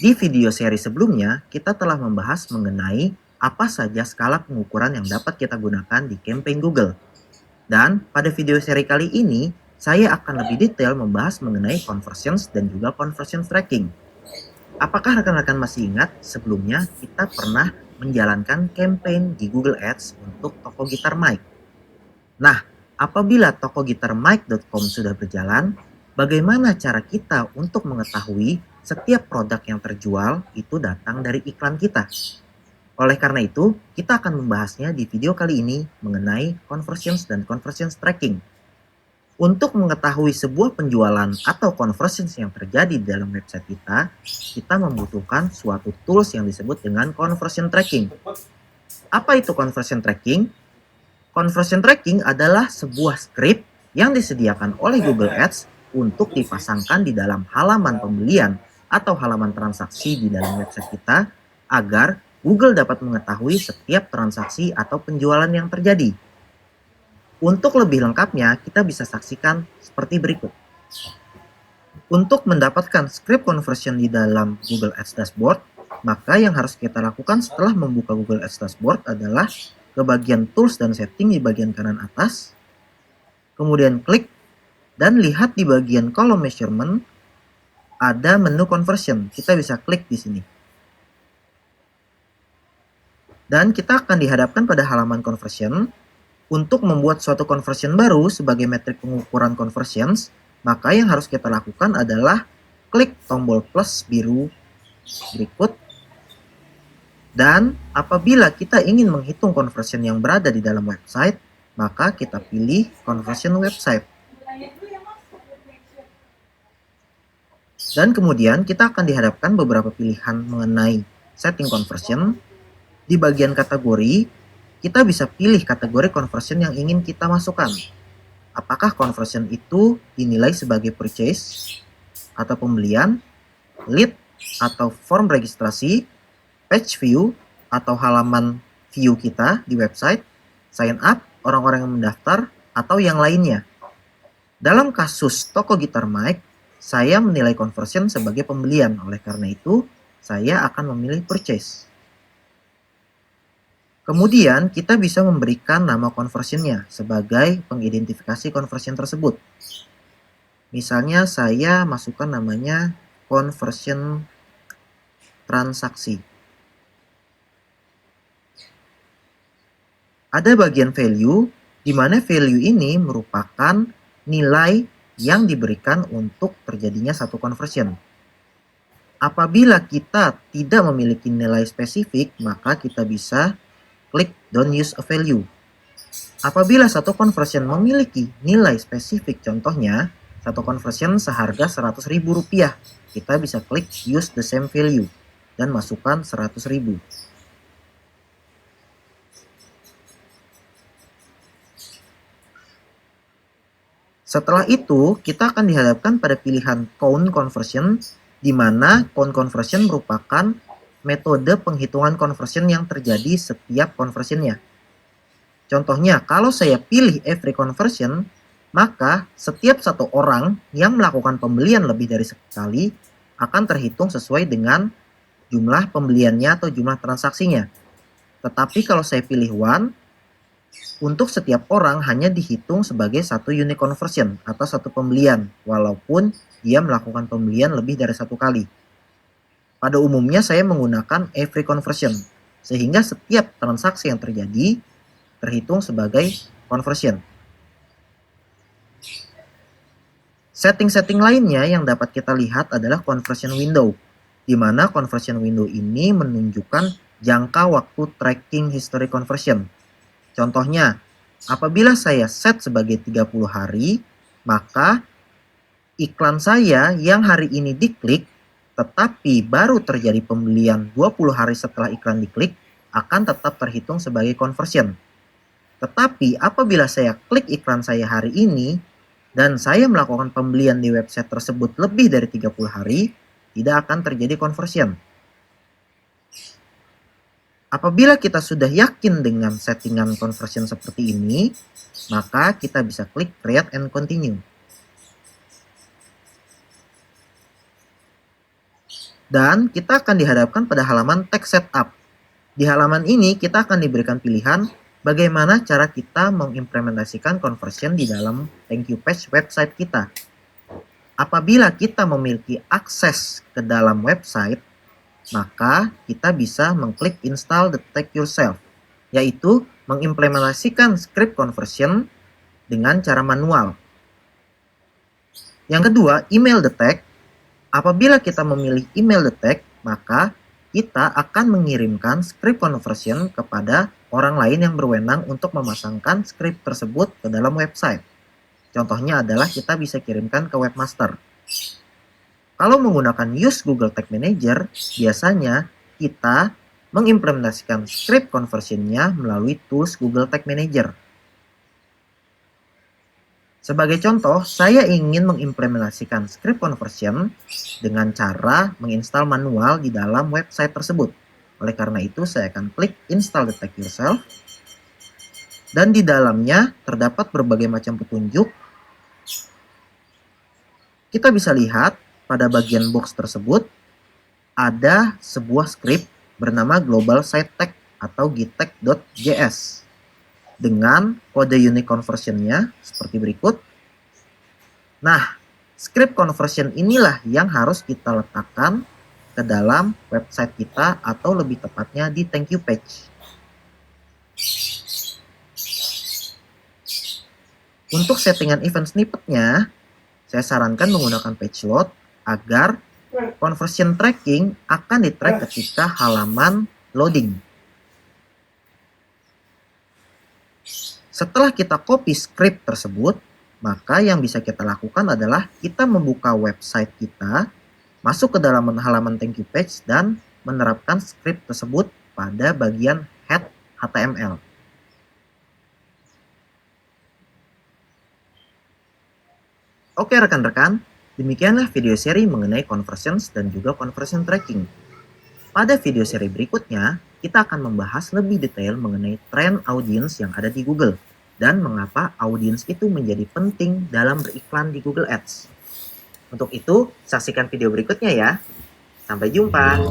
Di video seri sebelumnya, kita telah membahas mengenai apa saja skala pengukuran yang dapat kita gunakan di campaign Google. Dan pada video seri kali ini, saya akan lebih detail membahas mengenai conversions dan juga conversion tracking. Apakah rekan-rekan masih ingat sebelumnya kita pernah menjalankan campaign di Google Ads untuk toko gitar Mike? Nah, apabila toko gitar Mike.com sudah berjalan, bagaimana cara kita untuk mengetahui setiap produk yang terjual itu datang dari iklan kita? Oleh karena itu, kita akan membahasnya di video kali ini mengenai conversions dan conversions tracking. Untuk mengetahui sebuah penjualan atau conversions yang terjadi di dalam website kita membutuhkan suatu tools yang disebut dengan conversion tracking. Apa itu conversion tracking? Conversion tracking adalah sebuah script yang disediakan oleh Google Ads untuk dipasangkan di dalam halaman pembelian atau halaman transaksi di dalam website kita agar Google dapat mengetahui setiap transaksi atau penjualan yang terjadi. Untuk lebih lengkapnya, kita bisa saksikan seperti berikut. Untuk mendapatkan script conversion di dalam Google Ads Dashboard, maka yang harus kita lakukan setelah membuka Google Ads Dashboard adalah ke bagian Tools dan Setting di bagian kanan atas, kemudian klik dan lihat di bagian Column Measurement ada menu Conversion. Kita bisa klik di sini. Dan kita akan dihadapkan pada halaman Conversion. Untuk membuat suatu conversion baru sebagai metrik pengukuran conversions, maka yang harus kita lakukan adalah klik tombol plus biru berikut. Dan apabila kita ingin menghitung conversion yang berada di dalam website, maka kita pilih conversion website. Dan kemudian kita akan dihadapkan beberapa pilihan mengenai setting conversion. Di bagian kategori, kita bisa pilih kategori conversion yang ingin kita masukkan. Apakah conversion itu dinilai sebagai purchase atau pembelian, lead atau form registrasi, page view atau halaman view kita di website, sign up, orang-orang yang mendaftar, atau yang lainnya. Dalam kasus toko gitar Mike, saya menilai conversion sebagai pembelian. Oleh karena itu, saya akan memilih purchase. Kemudian kita bisa memberikan nama conversionnya sebagai pengidentifikasi conversion tersebut. Misalnya saya masukkan namanya conversion transaksi. Ada bagian value, di mana value ini merupakan nilai yang diberikan untuk terjadinya satu conversion. Apabila kita tidak memiliki nilai spesifik, maka kita bisa klik Don't Use a Value. Apabila satu conversion memiliki nilai spesifik, contohnya satu conversion seharga Rp100.000, kita bisa klik Use the same value dan masukkan Rp100.000. Setelah itu, kita akan dihadapkan pada pilihan Count Conversion, di mana Count Conversion merupakan metode penghitungan conversion yang terjadi setiap conversionnya. Contohnya, kalau saya pilih every conversion, maka setiap satu orang yang melakukan pembelian lebih dari sekali akan terhitung sesuai dengan jumlah pembeliannya atau jumlah transaksinya. Tetapi kalau saya pilih one, untuk setiap orang hanya dihitung sebagai satu unit conversion atau satu pembelian, walaupun dia melakukan pembelian lebih dari satu kali. Pada umumnya saya menggunakan every conversion, sehingga setiap transaksi yang terjadi terhitung sebagai conversion. Setting-setting lainnya yang dapat kita lihat adalah conversion window, di mana conversion window ini menunjukkan jangka waktu tracking history conversion. Contohnya, apabila saya set sebagai 30 hari, maka iklan saya yang hari ini diklik tetapi baru terjadi pembelian 20 hari setelah iklan diklik, akan tetap terhitung sebagai conversion. Tetapi apabila saya klik iklan saya hari ini, dan saya melakukan pembelian di website tersebut lebih dari 30 hari, tidak akan terjadi conversion. Apabila kita sudah yakin dengan settingan conversion seperti ini, maka kita bisa klik Create and Continue. Dan kita akan dihadapkan pada halaman text setup. Di halaman ini kita akan diberikan pilihan bagaimana cara kita mengimplementasikan conversion di dalam thank you page website kita. Apabila kita memiliki akses ke dalam website, maka kita bisa mengklik install the tag yourself, yaitu mengimplementasikan script conversion dengan cara manual. Yang kedua, email the tag. Apabila kita memilih email the tag, maka kita akan mengirimkan script conversion kepada orang lain yang berwenang untuk memasangkan script tersebut ke dalam website. Contohnya adalah kita bisa kirimkan ke webmaster. Kalau menggunakan use Google Tag Manager, biasanya kita mengimplementasikan script conversion-nya melalui tools Google Tag Manager. Sebagai contoh, saya ingin mengimplementasikan script conversion dengan cara menginstal manual di dalam website tersebut. Oleh karena itu, saya akan klik install the tag yourself. Dan di dalamnya terdapat berbagai macam petunjuk. Kita bisa lihat pada bagian box tersebut ada sebuah script bernama global site tag atau gtag.js dengan kode unique conversion-nya seperti berikut. Nah, script conversion inilah yang harus kita letakkan ke dalam website kita atau lebih tepatnya di thank you page. Untuk settingan event snippet-nya, saya sarankan menggunakan page load agar conversion tracking akan di-track ketika halaman loading. Setelah kita copy script tersebut, maka yang bisa kita lakukan adalah kita membuka website kita, masuk ke dalam halaman thank you page, dan menerapkan script tersebut pada bagian head HTML. Oke rekan-rekan, demikianlah video seri mengenai conversions dan juga conversion tracking. Pada video seri berikutnya, kita akan membahas lebih detail mengenai tren audience yang ada di Google dan mengapa audience itu menjadi penting dalam beriklan di Google Ads. Untuk itu, saksikan video berikutnya ya. Sampai jumpa.